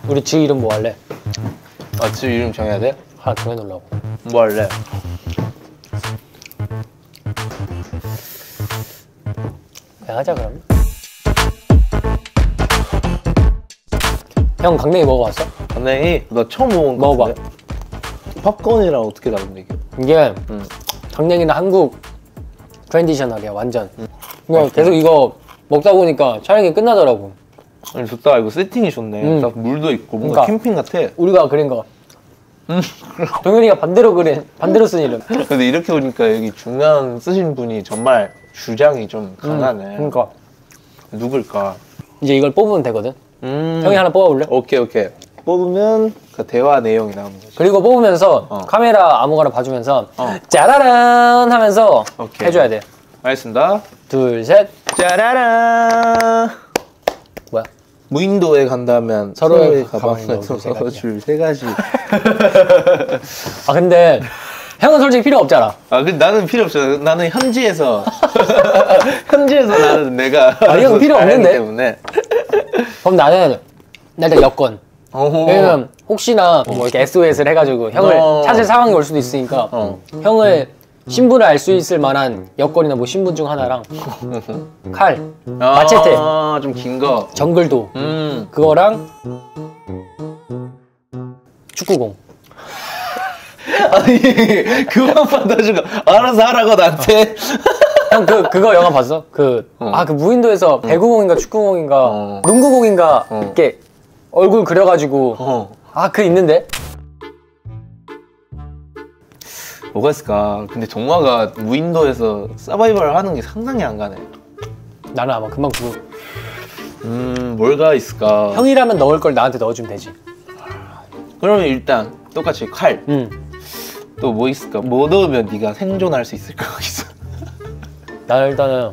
우리 지 이름 뭐 할래? 아, 지 이름 정해야 돼? 하나 정해놓으려고. 뭐 할래? 그냥 하자 그럼. 형 강냉이 먹어봤어? 강냉이? 나 처음 먹은 거 먹어봐. 같은데? 팝콘이랑 어떻게 다른데 이게? 이게 강냉이는 한국 트레디셔널이야 완전. 그냥 계속 이거 먹다 보니까 촬영이 끝나더라고. 아니 좋다. 이거 세팅이 좋네. 딱 물도 있고 뭔가 그러니까. 캠핑 같아. 우리가 그린 거. 동현이가 반대로 쓴 이름. 근데 이렇게 보니까 여기 중간 쓰신 분이 정말 주장이 좀 강하네. 그러니까 누굴까? 이제 이걸 뽑으면 되거든. 형이 하나 뽑아볼래? 오케이. 뽑으면 그 대화 내용이 나오는 거지. 그리고 뽑으면서 카메라 아무거나 봐주면서 짜라란 하면서 오케이. 해줘야 돼. 알겠습니다. 둘, 셋. 짜라란. 뭐야? 무인도에 간다면 서로의 가방에 가방에 넣어줄 세 가지. 아 근데 형은 솔직히 필요 없잖아. 아, 근데 나는 필요 없어. 나는 현지에서 나는 내가 형 필요 없는데? 때문에. 그럼 나는 일단 여권. 왜냐면 혹시나 뭐 이렇게 SOS를 해가지고 형을 찾을 상황이 올 수도 있으니까 형을 신분을 알 수 있을 만한 여권이나 뭐 신분증 하나랑 칼, 마체테, 좀 긴 거. 정글도 그거랑 축구공. 아니 그만 받아주고 알아서 하라고 나한테. 형 그거 영화 봤어? 그 무인도에서 배구공인가 축구공인가 농구공인가 이렇게 얼굴 그려가지고 그 있는데? 뭐가 있을까? 근데 동화가 무인도에서 서바이벌 하는 게 상상이 안 가네. 나는 아마 금방 죽을. 뭐가 있을까? 형이라면 넣을 걸 나한테 넣어주면 되지. 그러면 일단 똑같이 칼. 또 뭐 있을까? 뭐 넣으면 네가 생존할 수 있을까? 거기서. 나는 일단은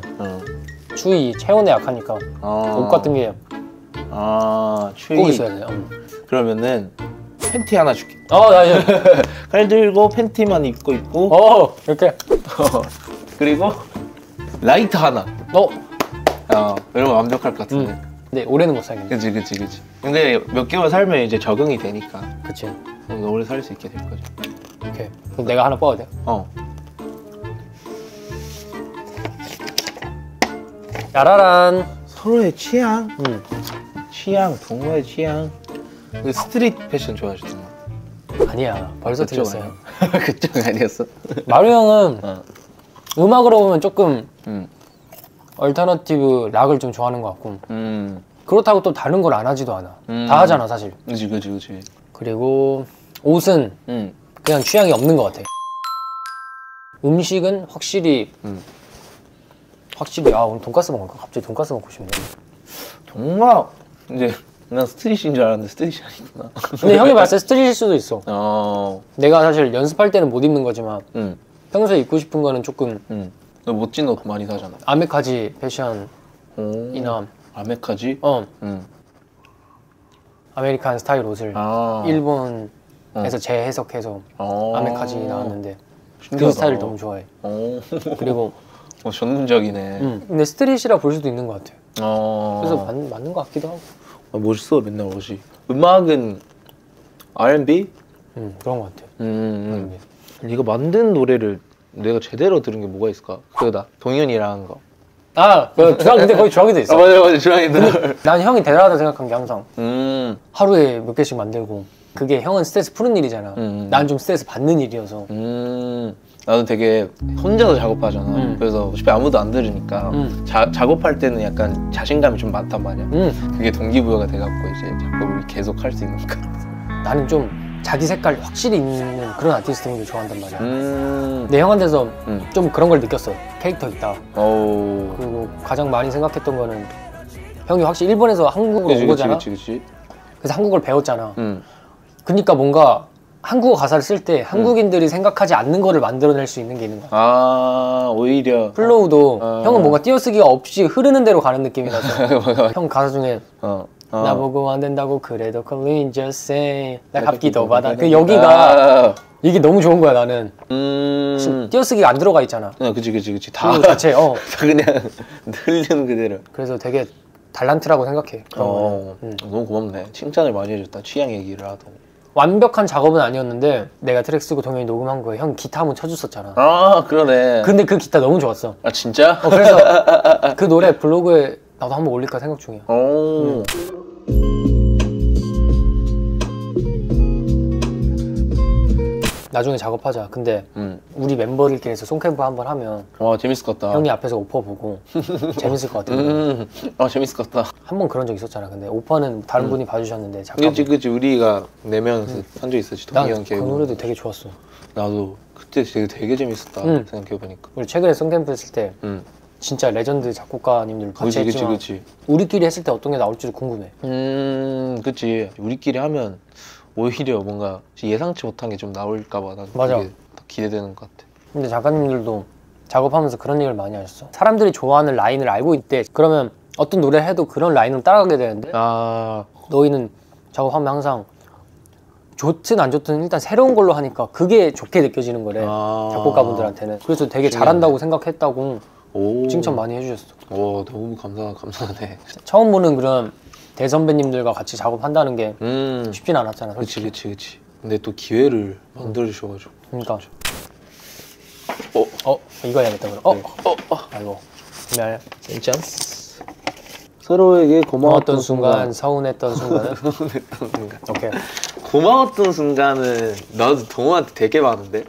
추위, 체온에 약하니까 옷 같은 게 추위. 꼭 있어야 돼. 그러면은 팬티 하나 줄게. 나 이제 칼 들고 팬티만 입고 있고. 이렇게. 그리고 라이터 하나. 이러면 완벽할 것 같은데. 근데 올해는 못 살겠네. 그치. 근데 몇 개월 살면 이제 적응이 되니까. 그치. 오래 살 수 있게 될 거지. 오케이. 그럼 내가 하나 뽑아도 돼? 야라란. 서로의 취향. 동호의 취향. 스트릿 패션 좋아하시잖아. 아니야. 벌써 틀렸어요. 그쪽 아니었어? 마루 형은 음악으로 보면 조금 얼터너티브 락을 좀 좋아하는 것 같고 그렇다고 또 다른 걸 안 하지도 않아. 다 하잖아 사실. 그치. 그리고 옷은 그냥 취향이 없는 것 같아. 음식은 확실히 오늘 돈가스 먹을까? 갑자기 돈가스 먹고 싶네. 정말 이제 난 스트릿인 줄 알았는데 스트릿이 아니구나. 근데 형이 봤을 때 스트릿일 수도 있어. 내가 사실 연습할 때는 못 입는 거지만 평소에 입고 싶은 거는 조금 너 멋진 옷 많이 사잖아. 아메카지 패션이나 아메카지? 아메리칸 스타일 옷을 일본에서 재해석해서 아메카지 나왔는데 신기하다. 그 스타일을 너무 좋아해. 그리고 전문적이네. 근데 스트릿이라 볼 수도 있는 것 같아요. 그래서 그래서 맞는 것 같기도 하고. 멋있어 맨날 옷이. 음악은 R&B? 그런 것 같아요. 네가 만든 노래를 내가 제대로 들은 게 뭐가 있을까? 그거다. 동현이랑 한 거. 근데 거의 주황이도 있어. 맞아 주황이들. 난 형이 대단하다 생각한 게 항상 하루에 몇 개씩 만들고 그게 형은 스트레스 푸는 일이잖아. 난 좀 스트레스 받는 일이어서. 나도 되게 혼자서 작업하잖아. 그래서 어차피 아무도 안 들으니까 작업할 때는 약간 자신감이 좀 많단 말이야. 그게 동기부여가 돼갖고 이제 작업을 계속 할 수 있는 것 같아. 나는 좀 자기 색깔 확실히 있는 그런 아티스트분들 좋아한단 말이야. 근데 형한테서 좀 그런 걸 느꼈어. 캐릭터 있다. 그리고 가장 많이 생각했던 거는 형이 확실히 일본에서 한국으로 온 거잖아. 그치. 그래서 한국어를 배웠잖아. 그러니까 뭔가 한국어 가사를 쓸 때 한국인들이 생각하지 않는 거를 만들어낼 수 있는 게 있는 거야. 오히려 플로우도 형은 뭔가 띄어쓰기가 없이 흐르는 대로 가는 느낌이라서 형 가사 중에 나보고 안 된다고 그래도 Colleen just say 나 갚기도 받아. 그 여기가 이게 너무 좋은 거야 나는. 띄어쓰기가 안 들어가 있잖아. 그치. 다 자체 그냥 들리는 그대로. 그래서 되게 달란트라고 생각해. 그런 거는. 너무 고맙네. 칭찬을 많이 해줬다. 취향 얘기를 하더니. 완벽한 작업은 아니었는데 내가 트랙 쓰고 동현이 녹음한 거에 형 기타 한번 쳐줬었잖아. 아 그러네. 근데 그 기타 너무 좋았어. 아 진짜? 그래서 그 노래 블로그에 나도 한번 올릴까 생각 중이야. 오. 나중에 작업하자. 근데 우리 멤버들끼리서 송캠프 한번 하면 와 재밌을 것 같다. 형이 앞에서 오퍼 보고 재밌을 것 같아. 아 재밌을 것 같다. 한 번 그런 적 있었잖아. 근데 오퍼는 다른 분이 봐주셨는데 잠깐. 그치 우리가 4명이서 한 적 있었지. 동희 형 난 그 노래도 되게 좋았어. 나도 그때 되게 재밌었다 생각해보니까. 우리 최근에 송캠프 했을 때 진짜 레전드 작곡가님들 같이 했지만 그치. 우리끼리 했을 때 어떤 게 나올지도 궁금해. 그치. 우리끼리 하면 오히려 뭔가 예상치 못한 게 좀 나올까봐 난 맞아. 되게 더 기대되는 것 같아. 근데 작가님들도 작업하면서 그런 얘기를 많이 하셨어. 사람들이 좋아하는 라인을 알고 있대. 그러면 어떤 노래를 해도 그런 라인으로 따라가게 되는데 너희는 작업하면 항상 좋든 안 좋든 일단 새로운 걸로 하니까 그게 좋게 느껴지는 거래. 작곡가분들한테는. 그래서 되게 잘한다고 생각했다고 칭찬 많이 해주셨어. 오 너무 감사하네. 처음 보는 그런 대선배님들과 같이 작업한다는 게 쉽진 않았잖아. 솔직히. 그치. 근데 또 기회를 만들어 주셔가지고. 그러니까. 이거 해야겠다 그럼. 아이고. 미안해. 괜찮스. 서로에게 고마웠던 순간. 서운했던 순간은. 오케이. 고마웠던 순간은 나도 동호한테 되게 많은데.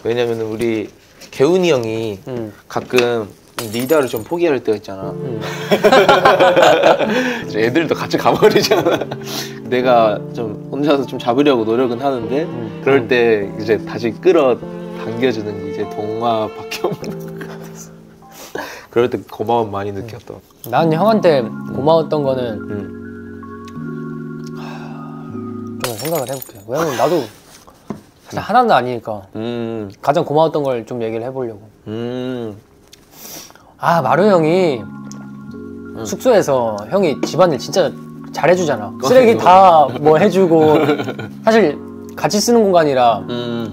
왜냐면 우리 개훈이 형이 가끔 리더를 좀 포기할 때가 있잖아. 애들도 같이 가버리잖아. 내가 좀 혼자서 좀 잡으려고 노력은 하는데 그럴 때 이제 다시 끌어당겨주는 게 이제 동화밖에 없는 것 같았어. 그럴 때 고마움 많이 느꼈던. 난 형한테 고마웠던 거는 좀 생각을 해볼게. 왜냐면 나도 사실 하나도 아니니까 가장 고마웠던 걸 좀 얘기를 해보려고. 마루 형이 숙소에서 형이 집안일 진짜 잘해주잖아. 쓰레기 다 뭐 해주고 사실 같이 쓰는 공간이라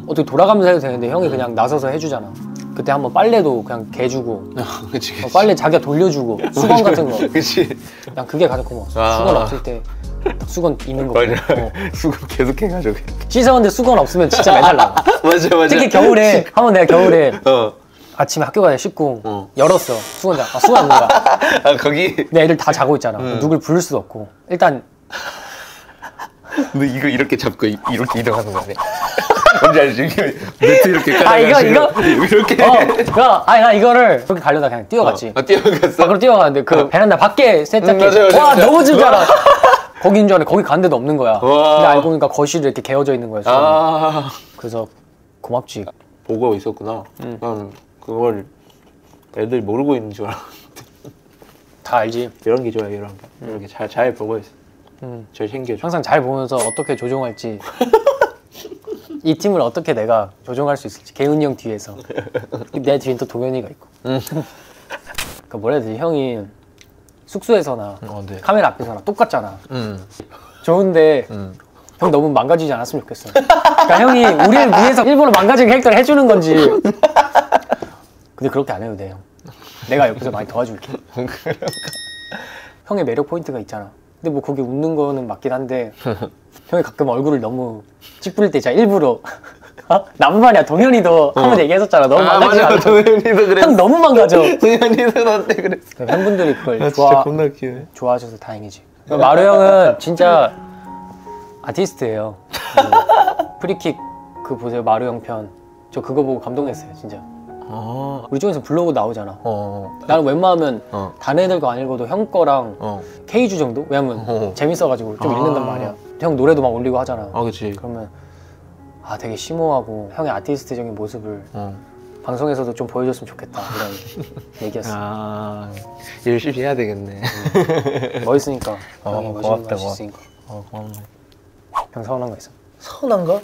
어떻게 돌아가면서 해도 되는데 형이 그냥 나서서 해주잖아. 그때 한번 빨래도 그냥 개주고 그치. 빨래 자기가 돌려주고 수건 같은 거. 그치. 난 그게 가장 고마웠어. 수건 없을 때 딱 수건 있는 거. 수건 계속 해가지고 씻었는데 수건 없으면 진짜 맨날 나와. 맞아. 특히 겨울에 한번 내가 겨울에 아침에 학교 가다 씻고 열었어 수건장. 수건 없는 거야. 거기 근데 애들 다 자고 있잖아. 누굴 부를 수도 없고 일단. 근데 이거 이렇게 잡고 이렇게 이동하는 거네. 뭔지 알지? 매트 이렇게 이거 이렇게. 나 이거를 그렇게 가려다 그냥 뛰어갔지. 뛰어갔어? 밖으로 뛰어가는데 그 베란다 밖에 세탁기. 맞아. 너무 줄 줄 알아. 거기인 줄 알았는데 거기 간 데도 없는 거야. 근데 알고 보니까 거실에 이렇게 개어져 있는 거야. 그래서 고맙지. 보고 있었구나. 난 그걸 애들 모르고 있는 줄 알았는데. 다 알지. 이런 게 좋아, 이런 게. 이렇게 잘 보고 있어. 잘 챙겨줘. 항상 잘 보면서 어떻게 조종할지 이 팀을 어떻게 내가 조종할 수 있을지. 개훈이 형 뒤에서 내 뒤엔 또 동현이가 있고. 그 뭐라 해야 되지? 형이 숙소에서나 네. 카메라 앞에서나 똑같잖아. 좋은데 형 너무 망가지지 않았으면 좋겠어. 그러니까 형이 우리를 위해서 일부러 망가진 캐릭터를 해주는 건지. 근데 그렇게 안 해도 돼 형. 내가 옆에서 많이 도와줄게. 형의 매력 포인트가 있잖아. 근데 뭐 거기 웃는 거는 맞긴 한데 형이 가끔 얼굴을 너무 찌푸릴 때 진짜 일부러 나뿐만 아니라 동현이도 한번 얘기했었잖아. 너무 망가지지 않아. 동현이도 그랬어. 형 너무 망가져. 동현이도 너한테 그랬어. 팬분들이 그걸 진짜 겁나 귀여워. 좋아하셔서 다행이지. 마루 형은 진짜 아티스트예요. 프리킥 그 보세요. 마루 형 편. 저 그거 보고 감동했어요 진짜. 우리 쪽에서 블로그 나오잖아. 나는 웬만하면 다른 애들 거 안 읽어도 형 거랑 K주 정도? 왜냐면 재밌어가지고 좀 읽는단 말이야. 형 노래도 막 올리고 하잖아. 그치. 그러면 되게 심오하고 형의 아티스트적인 모습을 방송에서도 좀 보여줬으면 좋겠다 이런 얘기였어. 열심히 해야 되겠네. 멋있으니까. 형이 멋있는 고맙다, 거 있으니까. 고맙네. 형 서운한 거 있어? 서운한가?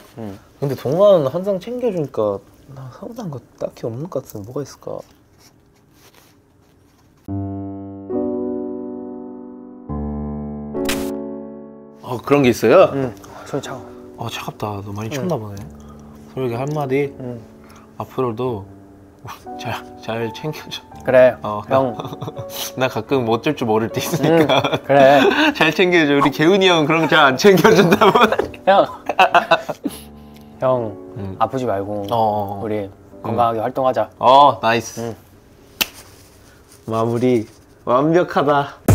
근데 동화는 항상 챙겨주니까 나 서운한 거 딱히 없는 것 같은데 뭐가 있을까? 그런 게 있어요? 손이 차워. 차갑다. 너 많이 춥나 보네. 소혁이 한마디 앞으로도 잘 챙겨줘. 그래. 형. 나 가끔 뭐 어쩔 줄 모를 때 있으니까. 그래. 잘 챙겨줘. 우리 개훈이 형은 그런 거 잘 안 챙겨준다고. 형. 아프지 말고. 우리 건강하게 활동하자. 나이스. 마무리 완벽하다.